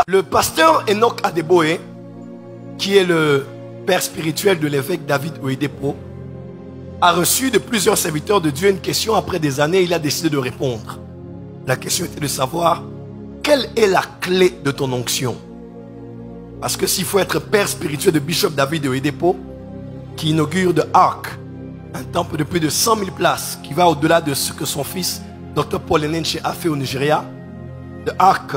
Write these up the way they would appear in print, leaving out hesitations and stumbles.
Le pasteur Enoch Adeboe, qui est le père spirituel de l'évêque David Oyedepo, a reçu de plusieurs serviteurs de Dieu une question. Après des années, il a décidé de répondre. La question était de savoir quelle est la clé de ton onction. Parce que s'il faut être père spirituel de Bishop David Oyedepo, qui inaugure The Ark, un temple de plus de 100 000 places, qui va au-delà de ce que son fils, Dr. Paul Enenche, a fait au Nigeria. The Ark,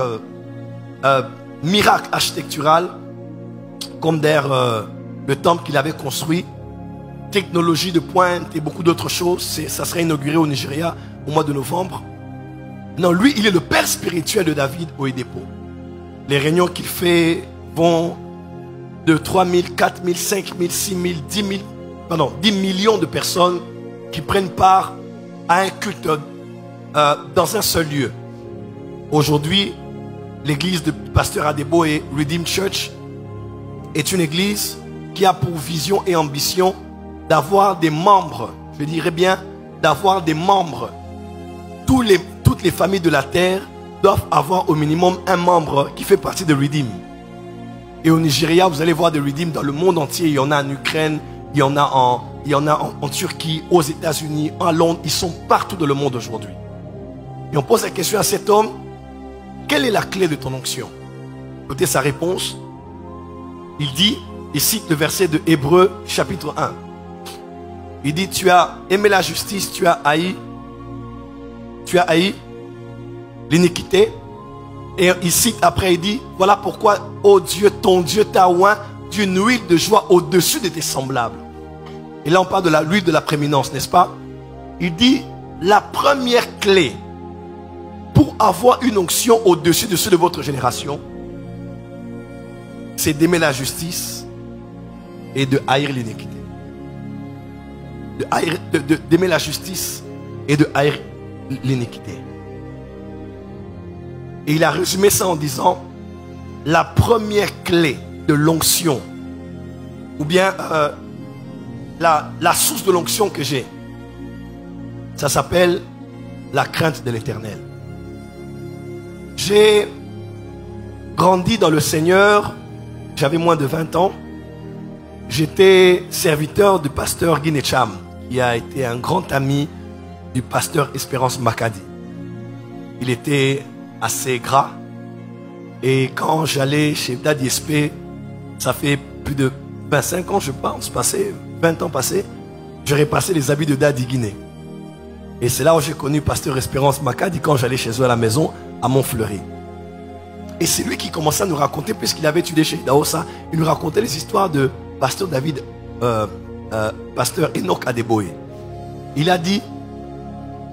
miracle architectural, comme d'ailleurs le temple qu'il avait construit, technologie de pointe et beaucoup d'autres choses. Ça sera inauguré au Nigeria au mois de novembre. Non, lui, il est le père spirituel de David Oyedepo. Les réunions qu'il fait vont de 3 000, 4 000, 5 000, 6 000, 10 millions de personnes qui prennent part à un culte dans un seul lieu. Aujourd'hui, l'église de Pasteur Adeboe et Redeemed Church est une église qui a pour vision et ambition d'avoir des membres, je dirais bien, d'avoir des membres. Toutes les familles de la terre doivent avoir au minimum un membre qui fait partie de Redeem. Et au Nigeria, vous allez voir des Redeem dans le monde entier. Il y en a en Ukraine, il y en a en Turquie, aux États-Unis, en Londres. Ils sont partout dans le monde aujourd'hui. Et on pose la question à cet homme, quelle est la clé de ton onction? Écoutez sa réponse. Il dit, il cite le verset de Hébreux chapitre 1. Il dit, tu as aimé la justice, tu as haï l'iniquité. Et il cite après, il dit, voilà pourquoi, ô Dieu, ton Dieu t'a oint d'une huile de joie au-dessus de tes semblables. Et là on parle de l'huile de la prééminence, n'est-ce pas? Il dit, la première clé pour avoir une onction au-dessus de ceux de votre génération, c'est d'aimer la justice et de haïr l'iniquité. D'aimer la justice et de haïr l'iniquité. Et il a résumé ça en disant, la première clé de l'onction, ou bien la source de l'onction que j'ai, ça s'appelle la crainte de l'Éternel. J'ai grandi dans le Seigneur, j'avais moins de 20 ans. J'étais serviteur du pasteur Guy Necham, qui a été un grand ami du pasteur Espérance Makadi. Il était assez gras. Et quand j'allais chez Daddy SP, ça fait plus de 25 ans, je pense, 20 ans passés, je repassais les habits de Daddy Guinée. Et c'est là où j'ai connu pasteur Espérance Makadi quand j'allais chez eux à la maison, à Montfleury. Et c'est lui qui commençait à nous raconter, puisqu'il avait étudié chez Daosa, il nous racontait les histoires de pasteur David, pasteur Enoch Adeboe. Il a dit,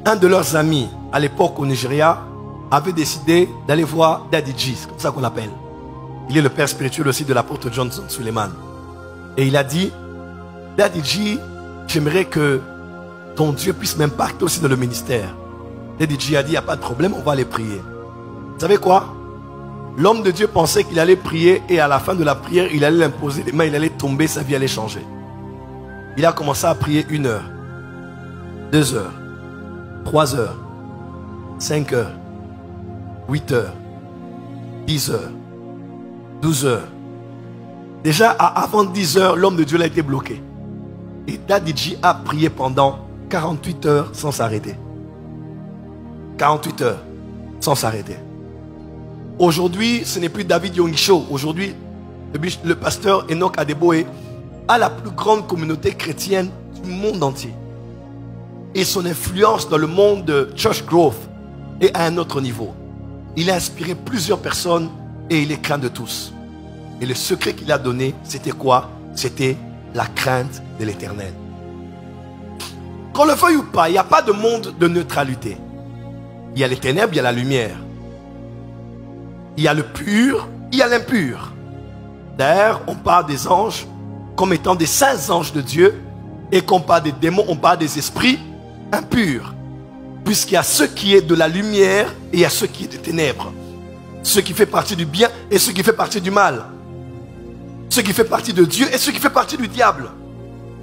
un de leurs amis à l'époque au Nigeria avait décidé d'aller voir Daddy G, c'est comme ça qu'on l'appelle. Il est le père spirituel aussi de l'apôtre Johnson Suleiman. Et il a dit, Daddy G, j'aimerais que ton Dieu puisse m'impacter aussi dans le ministère. Daddy G a dit, il n'y a pas de problème, on va aller prier. Vous savez quoi? L'homme de Dieu pensait qu'il allait prier et à la fin de la prière, il allait l'imposer les mains, il allait tomber, sa vie allait changer. Il a commencé à prier 1 heure, 2 heures, 3 heures, 5 heures, 8 heures, 10 heures, 12 heures. Déjà, avant 10 heures, l'homme de Dieu a été bloqué. Et Daddy G a prié pendant 48 heures sans s'arrêter. 48 heures sans s'arrêter. Aujourd'hui, ce n'est plus David Yongisho. Aujourd'hui, le pasteur Enoch Adeboe a la plus grande communauté chrétienne du monde entier. Et son influence dans le monde de Church Growth est à un autre niveau. Il a inspiré plusieurs personnes et il est craint de tous. Et le secret qu'il a donné, c'était quoi? C'était la crainte de l'Éternel. Qu'on le veuille ou pas, il n'y a pas de monde de neutralité. Il y a les ténèbres, il y a la lumière. Il y a le pur, il y a l'impur. D'ailleurs, on parle des anges comme étant des saints anges de Dieu. Et qu'on parle des démons, on parle des esprits impurs. Puisqu'il y a ce qui est de la lumière et il y a ce qui est des ténèbres. Ce qui fait partie du bien et ce qui fait partie du mal. Ce qui fait partie de Dieu et ce qui fait partie du diable.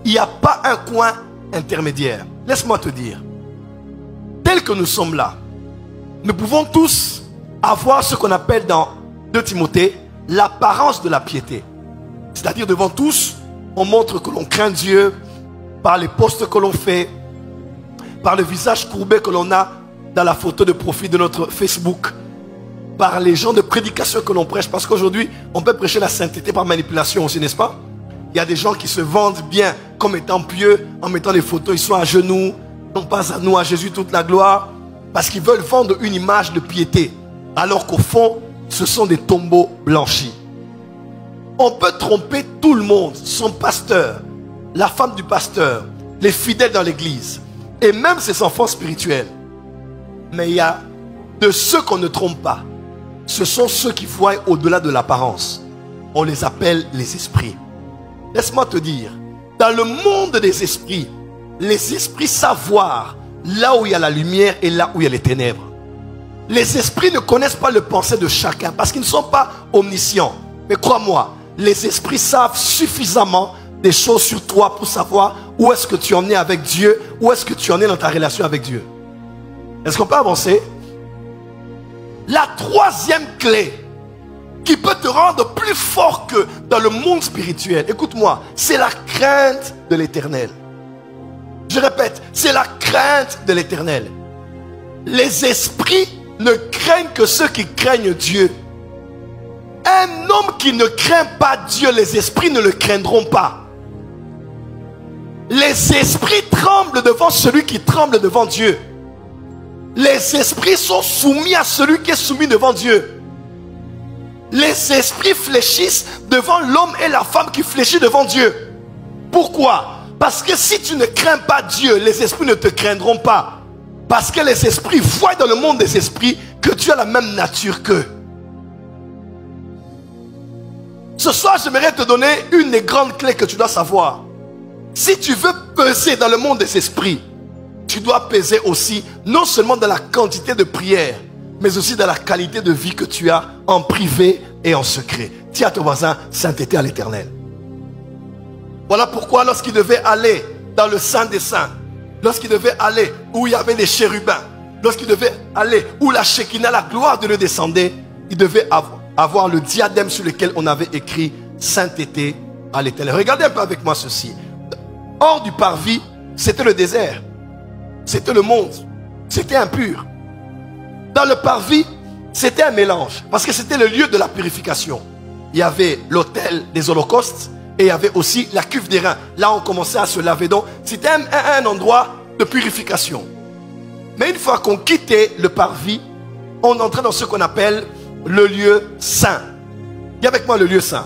Il n'y a pas un coin intermédiaire. Laisse-moi te dire. Tel que nous sommes là, nous pouvons tous avoir ce qu'on appelle dans 2 Timothée, l'apparence de la piété. C'est-à-dire devant tous, on montre que l'on craint Dieu par les postes que l'on fait, par le visage courbé que l'on a dans la photo de profil de notre Facebook, par les gens de prédication que l'on prêche. Parce qu'aujourd'hui, on peut prêcher la sainteté par manipulation aussi, n'est-ce pas? Il y a des gens qui se vendent bien comme étant pieux en mettant les photos, ils sont à genoux, on passe à nous, à Jésus toute la gloire, parce qu'ils veulent vendre une image de piété, alors qu'au fond, ce sont des tombeaux blanchis. On peut tromper tout le monde, son pasteur, la femme du pasteur, les fidèles dans l'église, et même ses enfants spirituels. Mais il y a de ceux qu'on ne trompe pas. Ce sont ceux qui voient au-delà de l'apparence. On les appelle les esprits. Laisse-moi te dire, dans le monde des esprits, les esprits savent voir là où il y a la lumière et là où il y a les ténèbres. Les esprits ne connaissent pas le pensée de chacun parce qu'ils ne sont pas omniscients. Mais crois-moi, les esprits savent suffisamment des choses sur toi pour savoir où est-ce que tu en es avec Dieu, où est-ce que tu en es dans ta relation avec Dieu. Est-ce qu'on peut avancer? La troisième clé qui peut te rendre plus fort que dans le monde spirituel, écoute-moi, c'est la crainte de l'Éternel. Je répète, c'est la crainte de l'Éternel. Les esprits ne craignent que ceux qui craignent Dieu. Un homme qui ne craint pas Dieu, les esprits ne le craindront pas. Les esprits tremblent devant celui qui tremble devant Dieu. Les esprits sont soumis à celui qui est soumis devant Dieu. Les esprits fléchissent devant l'homme et la femme qui fléchissent devant Dieu. Pourquoi? Parce que si tu ne crains pas Dieu, les esprits ne te craindront pas. Parce que les esprits voient dans le monde des esprits que tu as la même nature qu'eux. Ce soir, j'aimerais te donner une des grandes clés que tu dois savoir. Si tu veux peser dans le monde des esprits, tu dois peser aussi, non seulement dans la quantité de prières, mais aussi dans la qualité de vie que tu as en privé et en secret. Dis à ton voisin, sainteté à l'Éternel. Voilà pourquoi lorsqu'il devait aller dans le Saint des Saints, lorsqu'il devait aller où il y avait les chérubins, lorsqu'il devait aller où la Shekinah, la gloire de Dieu descendait, il devait avoir le diadème sur lequel on avait écrit sainteté à l'Éternel. Regardez un peu avec moi ceci. Hors du parvis, c'était le désert. C'était le monde. C'était impur. Dans le parvis, c'était un mélange. Parce que c'était le lieu de la purification. Il y avait l'autel des holocaustes. Et il y avait aussi la cuve des reins. Là, on commençait à se laver. Donc, c'était un endroit de purification. Mais une fois qu'on quittait le parvis, on entrait dans ce qu'on appelle le lieu saint. Dis avec moi le lieu saint.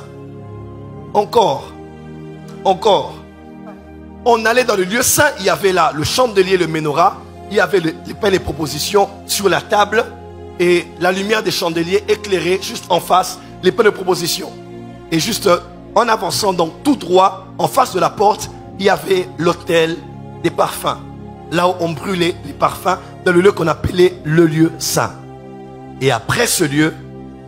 Encore. On allait dans le lieu saint, il y avait là le chandelier, le menorah, il y avait les pains et propositions sur la table et la lumière des chandeliers éclairait juste en face les pains de proposition. Et juste en avançant donc tout droit, en face de la porte, il y avait l'autel des parfums. Là où on brûlait les parfums dans le lieu qu'on appelait le lieu saint. Et après ce lieu,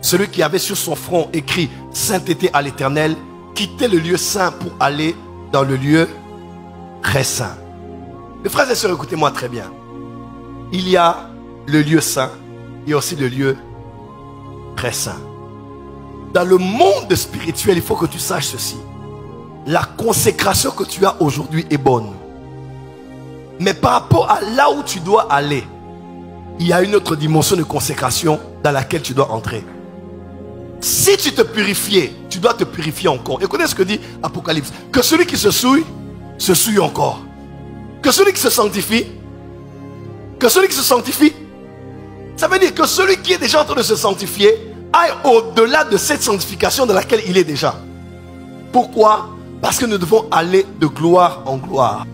celui qui avait sur son front écrit sainteté à l'Éternel quittait le lieu saint pour aller dans le lieu très saint. Mes frères et sœurs, écoutez-moi très bien. Il y a le lieu saint, il y a aussi le lieu très saint. Dans le monde spirituel, il faut que tu saches ceci. La consécration que tu as aujourd'hui est bonne. Mais par rapport à là où tu dois aller, il y a une autre dimension de consécration dans laquelle tu dois entrer. Si tu te purifiais, tu dois te purifier encore. Écoutez ce que dit Apocalypse. Que celui qui se souille encore. Que celui qui se sanctifie, ça veut dire que celui qui est déjà en train de se sanctifier aille au-delà de cette sanctification dans laquelle il est déjà. Pourquoi? Parce que nous devons aller de gloire en gloire.